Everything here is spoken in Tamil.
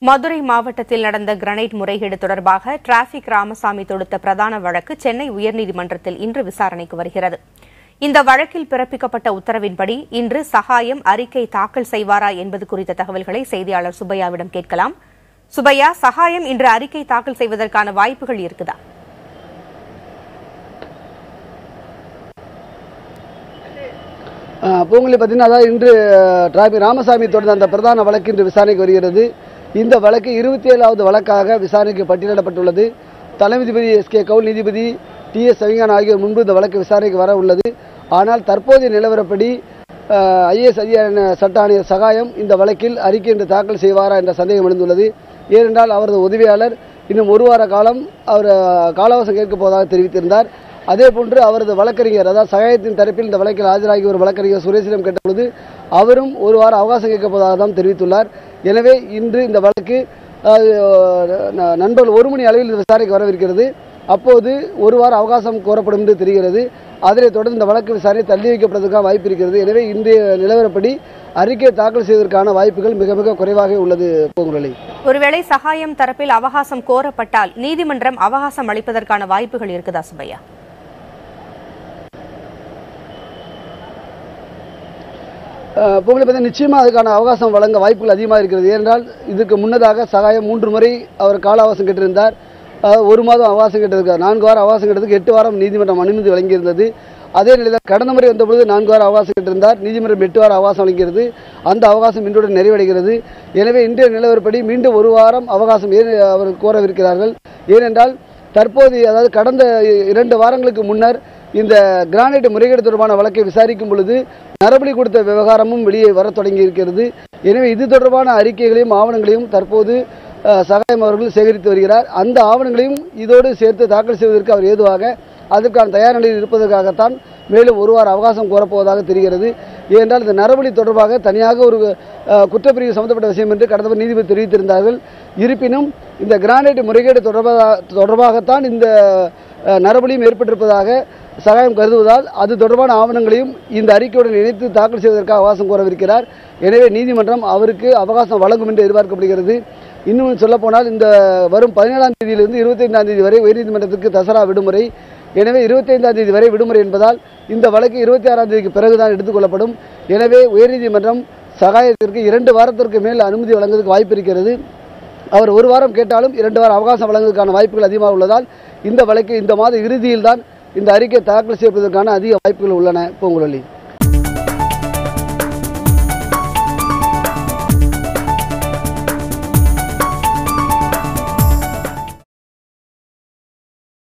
மதுரை மாவட்டத்தில் நடந்த கிரனைட் முறைகேடு தொடர்பாக டிராபிக் ராமசாமி தொடுத்த பிரதான வழக்கு சென்னை உயர்நீதிமன்றத்தில் இன்று விசாரணைக்கு வருகிறது. இந்த வழக்கில் பிறப்பிக்கப்பட்ட உத்தரவின்படி இன்று சகாயம் அறிக்கை தாக்கல் செய்வாரா என்பது குறித்த தகவல்களை செய்தியாளர் சுப்பையாவிடம் கேட்கலாம். சுப்பையா, சகாயம் இன்று அறிக்கை தாக்கல் செய்வதற்கான வாய்ப்புகள் இருக்குதா? பூங்குழி பார்த்தீங்கன்னா, இன்று டிராபிக் ராமசாமி தொடர்ந்த அந்த பிரதான வழக்கு இன்று விசாரணைக்கு வருகிறது. இந்த வழக்கு 27வது வழக்காக விசாரணைக்கு பட்டியலிடப்பட்டுள்ளது. தலைமை நீதிபதி எஸ்.கே. கவுல், நீதிபதி டி.எஸ். சவிஞான் ஆகியோர் முன்பு இந்த வழக்கு விசாரணைக்கு வர உள்ளது. ஆனால் தற்போதைய நிலவரப்படி ஐஏஎஸ் அதிகாரி சட்ட ஆணையர் சகாயம் இந்த வழக்கில் அறிக்கை இன்று தாக்கல் செய்வாரா என்ற சந்தேகம் எழுந்துள்ளது. ஏனென்றால் அவரது உதவியாளர் இன்னும் ஒரு வார காலம் அவர் காலவசம் கேட்கப் போவதாக தெரிவித்திருந்தார். அதேபோன்று அவரது வழக்கறிஞர், அதாவது சகாயத்தின் தரப்பில் இந்த வழக்கில் ஆஜராகி ஒரு வழக்கறிஞர் சுரேஷிடம் கேட்டபொழுது அவரும் ஒரு வார அவகாசம் கேட்கப் போவதாக தான் தெரிவித்துள்ளார். எனவே இன்று இந்த வழக்கு நண்பர்கள் 1 மணி அளவில் இந்த விசாரணைக்கு வரவிருக்கிறது. அப்போது ஒரு வார அவகாசம் கோரப்படும் என்று தெரிகிறது. அதனைத் தொடர்ந்து இந்த வழக்கு விசாரணை தள்ளி வைக்கப்படுவதற்கான வாய்ப்பு இருக்கிறது. எனவே இன்றைய நிலவரப்படி அறிக்கை தாக்கல் செய்வதற்கான வாய்ப்புகள் மிக மிக குறைவாக உள்ளது. பூங்குழலி, ஒருவேளை சகாயம் தரப்பில் அவகாசம் கோரப்பட்டால் நீதிமன்றம் அவகாசம் அளிப்பதற்கான வாய்ப்புகள் இருக்குதா சுப்பையா? பூங்குழலி, நிச்சயமாக அதுக்கான அவகாசம் வழங்க வாய்ப்புகள் அதிகமாக இருக்கிறது. ஏனென்றால் இதுக்கு முன்னதாக சகாயம் 3 முறை அவர் கால அவகாசம் கேட்டிருந்தார். 1 மாதம் அவகாசம் கேட்டிருக்கார். 4 வாரம் அவகாசம் கேட்டதுக்கு 8 வாரம் நீதிமன்றம் அனுமதி வழங்கியிருந்தது. அதே நிலையில் கடந்த முறை வந்தபொழுது 4 வாரம் அவகாசம் கேட்டிருந்தார். நீதிமன்றம் 8 வாரம் அவகாசம் வழங்கியிருந்தது. அந்த அவகாசம் இன்றுடன் நிறைவடைகிறது. எனவே இன்றைய நிலவரப்படி மீண்டும் 1 வாரம் அவகாசம் அவர் கோரவிருக்கிறார்கள். ஏனென்றால் தற்போது, அதாவது கடந்த 2 வாரங்களுக்கு முன்னர் இந்த கிரானைட் முறைகேடு தொடர்பான வழக்கை விசாரிக்கும் பொழுது நரபலி கொடுத்த விவகாரமும் வெளியே வர தொடங்கி இருக்கிறது. எனவே இது தொடர்பான அறிக்கைகளையும் ஆவணங்களையும் தற்போது சகாயம் அவர்கள் சேகரித்து வருகிறார். அந்த ஆவணங்களையும் இதோடு சேர்த்து தாக்கல் செய்வதற்கு அவர் ஏதுவாக அதற்கான தயார் நிலையில் இருப்பதற்காகத்தான் மேலும் 1 வார அவகாசம் கோரப்போவதாக தெரிகிறது. ஏனென்றால் இந்த நரபலி தொடர்பாக தனியாக ஒரு குற்றப்பிரிவு சம்பந்தப்பட்ட விஷயம் என்று கடந்த நீதிபதி தெரிவித்திருந்தார்கள். இருப்பினும் இந்த கிரானைட் முறைகேடு தொடர்பாகத்தான் இந்த நரபலியும் ஏற்பட்டிருப்பதாக சகாயம் கருதுவதால் அது தொடர்பான ஆவணங்களையும் இந்த அறிக்கையுடன் இணைத்து தாக்கல் செய்வதற்காக அவகாசம் கோரவிருக்கிறார். எனவே நீதிமன்றம் அவருக்கு அவகாசம் வழங்கும் என்று எதிர்பார்க்கப்படுகிறது. இன்னும் சொல்லப்போனால் இந்த வரும் 17ஆம் தேதியிலிருந்து 25ஆம் தேதி வரை உயர்நீதிமன்றத்துக்கு தசரா விடுமுறை. எனவே 25ஆம் தேதி வரை விடுமுறை என்பதால் இந்த வழக்கு 26ஆம் தேதிக்கு பிறகுதான் எடுத்துக் கொள்ளப்படும். எனவே உயர்நீதிமன்றம் சகாயத்திற்கு 2 வாரத்திற்கு மேல் அனுமதி வழங்குவதற்கு வாய்ப்பு இருக்கிறது. அவர் 1 வாரம் கேட்டாலும் 2 வாரம் அவகாசம் வழங்குவதற்கான வாய்ப்புகள் அதிகமாக உள்ளதால் இந்த வழக்கு இந்த மாத இறுதியில் தான் இந்த அறிக்கை தாக்கல் செய்வதற்கான அதிக வாய்ப்புகள் உள்ளன. பூங்குழலி.